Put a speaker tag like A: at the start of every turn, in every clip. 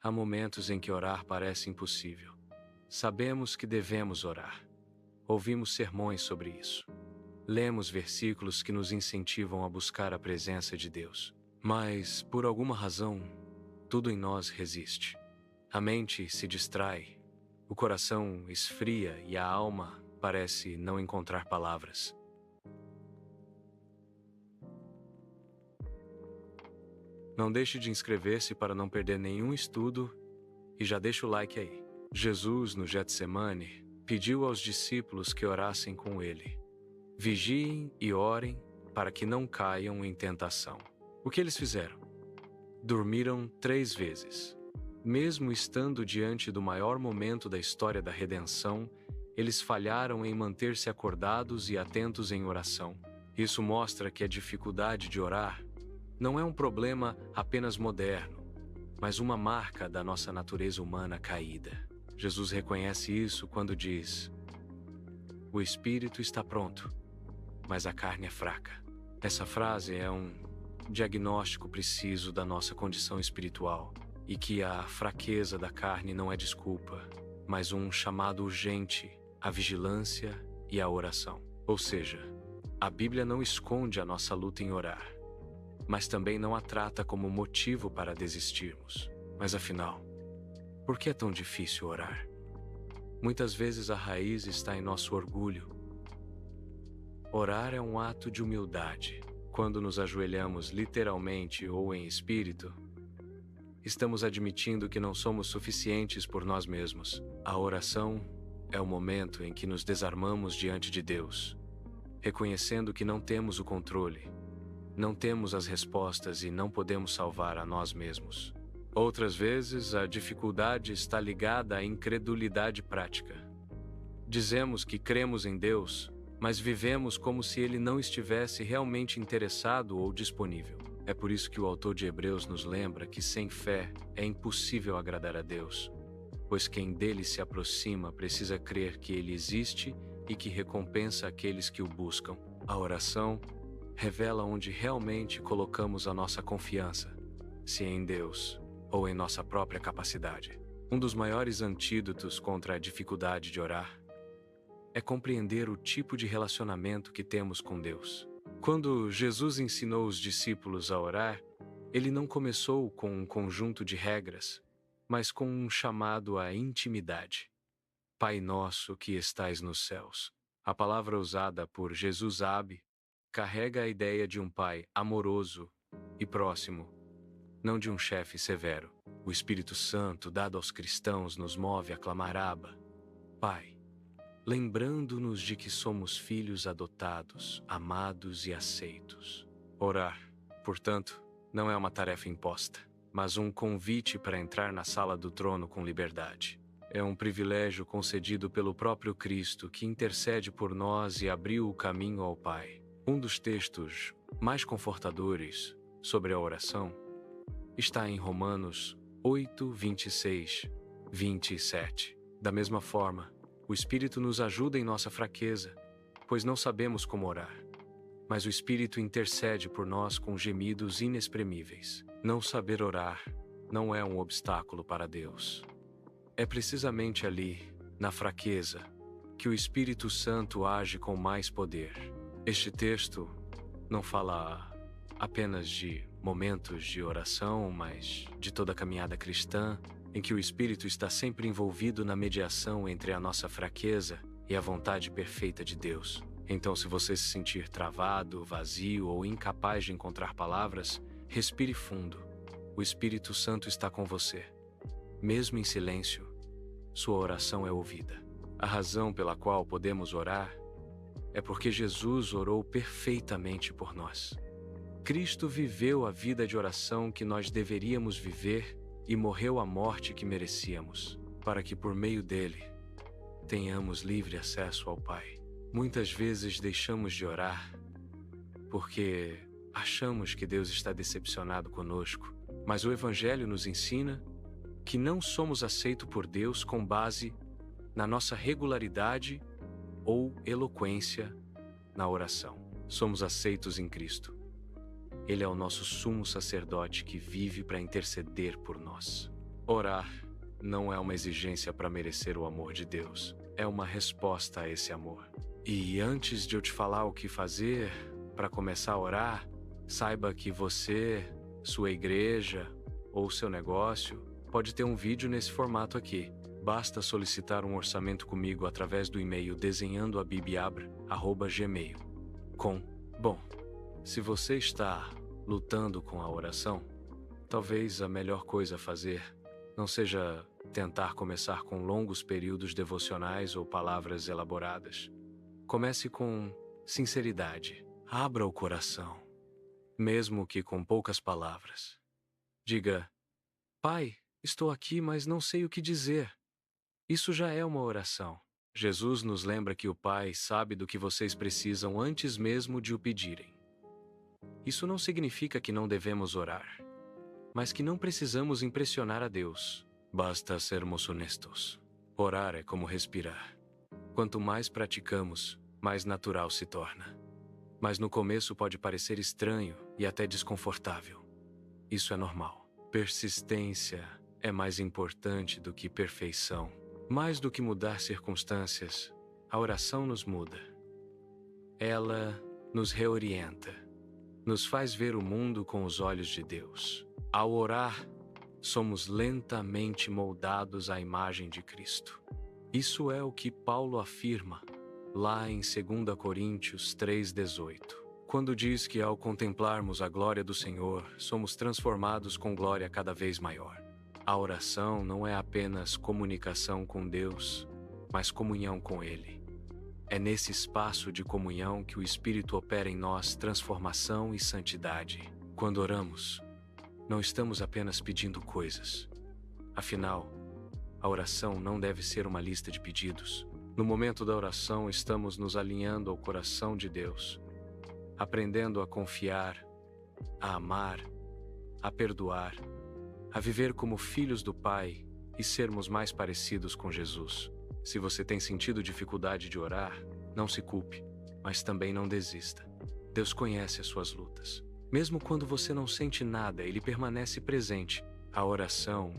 A: Há momentos em que orar parece impossível. Sabemos que devemos orar. Ouvimos sermões sobre isso. Lemos versículos que nos incentivam a buscar a presença de Deus. Mas, por alguma razão, tudo em nós resiste. A mente se distrai, o coração esfria e a alma parece não encontrar palavras. Não deixe de inscrever-se para não perder nenhum estudo e já deixa o like aí. Jesus, no Getsemane, pediu aos discípulos que orassem com ele. Vigiem e orem para que não caiam em tentação. O que eles fizeram? Dormiram 3 vezes. Mesmo estando diante do maior momento da história da redenção, eles falharam em manter-se acordados e atentos em oração. Isso mostra que a dificuldade de orar não é um problema apenas moderno, mas uma marca da nossa natureza humana caída. Jesus reconhece isso quando diz: "O espírito está pronto, mas a carne é fraca." Essa frase é um diagnóstico preciso da nossa condição espiritual e que a fraqueza da carne não é desculpa, mas um chamado urgente à vigilância e à oração. Ou seja, a Bíblia não esconde a nossa luta em orar, mas também não a trata como motivo para desistirmos. Mas afinal, por que é tão difícil orar? Muitas vezes a raiz está em nosso orgulho. Orar é um ato de humildade. Quando nos ajoelhamos literalmente ou em espírito, estamos admitindo que não somos suficientes por nós mesmos. A oração é o momento em que nos desarmamos diante de Deus, reconhecendo que não temos o controle, não temos as respostas e não podemos salvar a nós mesmos. Outras vezes, a dificuldade está ligada à incredulidade prática. Dizemos que cremos em Deus, mas vivemos como se Ele não estivesse realmente interessado ou disponível. É por isso que o autor de Hebreus nos lembra que sem fé é impossível agradar a Deus, pois quem dele se aproxima precisa crer que Ele existe e que recompensa aqueles que o buscam. A oração revela onde realmente colocamos a nossa confiança, se é em Deus ou em nossa própria capacidade. Um dos maiores antídotos contra a dificuldade de orar é compreender o tipo de relacionamento que temos com Deus. Quando Jesus ensinou os discípulos a orar, ele não começou com um conjunto de regras, mas com um chamado à intimidade. Pai nosso que estais nos céus. A palavra usada por Jesus carrega a ideia de um pai amoroso e próximo, não de um chefe severo. O Espírito Santo, dado aos cristãos, nos move a clamar Abba, Pai, lembrando-nos de que somos filhos adotados, amados e aceitos. Orar, portanto, não é uma tarefa imposta, mas um convite para entrar na sala do trono com liberdade. É um privilégio concedido pelo próprio Cristo que intercede por nós e abriu o caminho ao Pai. Um dos textos mais confortadores sobre a oração está em Romanos 8, 26, 27. Da mesma forma, o Espírito nos ajuda em nossa fraqueza, pois não sabemos como orar. Mas o Espírito intercede por nós com gemidos inexprimíveis. Não saber orar não é um obstáculo para Deus. É precisamente ali, na fraqueza, que o Espírito Santo age com mais poder. Este texto não fala apenas de momentos de oração, mas de toda a caminhada cristã, em que o Espírito está sempre envolvido na mediação entre a nossa fraqueza e a vontade perfeita de Deus. Então, se você se sentir travado, vazio ou incapaz de encontrar palavras, respire fundo. O Espírito Santo está com você. Mesmo em silêncio, sua oração é ouvida. A razão pela qual podemos orar é porque Jesus orou perfeitamente por nós. Cristo viveu a vida de oração que nós deveríamos viver e morreu a morte que merecíamos, para que por meio dele tenhamos livre acesso ao Pai. Muitas vezes deixamos de orar porque achamos que Deus está decepcionado conosco, mas o Evangelho nos ensina que não somos aceitos por Deus com base na nossa regularidade ou eloquência na oração. Somos aceitos em Cristo. Ele é o nosso sumo sacerdote que vive para interceder por nós. Orar não é uma exigência para merecer o amor de Deus, é uma resposta a esse amor. E antes de eu te falar o que fazer para começar a orar, saiba que você, sua igreja ou seu negócio pode ter um vídeo nesse formato aqui. Basta solicitar um orçamento comigo através do e-mail desenhandoabibiabra@gmail.com. Bom, se você está lutando com a oração, talvez a melhor coisa a fazer não seja tentar começar com longos períodos devocionais ou palavras elaboradas. Comece com sinceridade. Abra o coração, mesmo que com poucas palavras. Diga: Pai, estou aqui, mas não sei o que dizer. Isso já é uma oração. Jesus nos lembra que o Pai sabe do que vocês precisam antes mesmo de o pedirem. Isso não significa que não devemos orar, mas que não precisamos impressionar a Deus. Basta sermos honestos. Orar é como respirar. Quanto mais praticamos, mais natural se torna. Mas no começo pode parecer estranho e até desconfortável. Isso é normal. Persistência é mais importante do que perfeição. Mais do que mudar circunstâncias, a oração nos muda. Ela nos reorienta, nos faz ver o mundo com os olhos de Deus. Ao orar, somos lentamente moldados à imagem de Cristo. Isso é o que Paulo afirma lá em 2 Coríntios 3,18, quando diz que ao contemplarmos a glória do Senhor, somos transformados com glória cada vez maior. A oração não é apenas comunicação com Deus, mas comunhão com Ele. É nesse espaço de comunhão que o Espírito opera em nós transformação e santidade. Quando oramos, não estamos apenas pedindo coisas. Afinal, a oração não deve ser uma lista de pedidos. No momento da oração, estamos nos alinhando ao coração de Deus, aprendendo a confiar, a amar, a perdoar, a viver como filhos do Pai e sermos mais parecidos com Jesus. Se você tem sentido dificuldade de orar, não se culpe, mas também não desista. Deus conhece as suas lutas. Mesmo quando você não sente nada, Ele permanece presente. A oração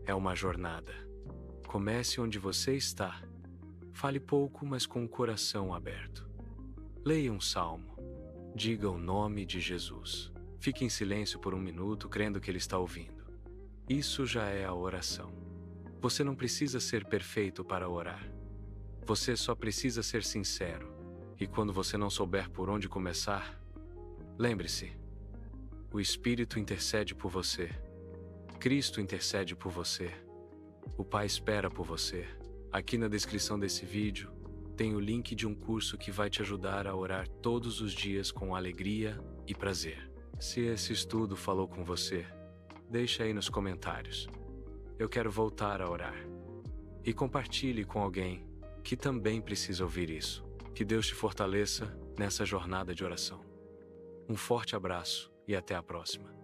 A: é uma jornada. Comece onde você está. Fale pouco, mas com o coração aberto. Leia um salmo. Diga o nome de Jesus. Fique em silêncio por 1 minuto, crendo que Ele está ouvindo. Isso já é a oração. Você não precisa ser perfeito para orar. Você só precisa ser sincero. E quando você não souber por onde começar, lembre-se, o Espírito intercede por você. Cristo intercede por você. O Pai espera por você. Aqui na descrição desse vídeo, tem o link de um curso que vai te ajudar a orar todos os dias com alegria e prazer. Se esse estudo falou com você, deixa aí nos comentários. Eu quero voltar a orar. E compartilhe com alguém que também precisa ouvir isso. Que Deus te fortaleça nessa jornada de oração. Um forte abraço e até a próxima.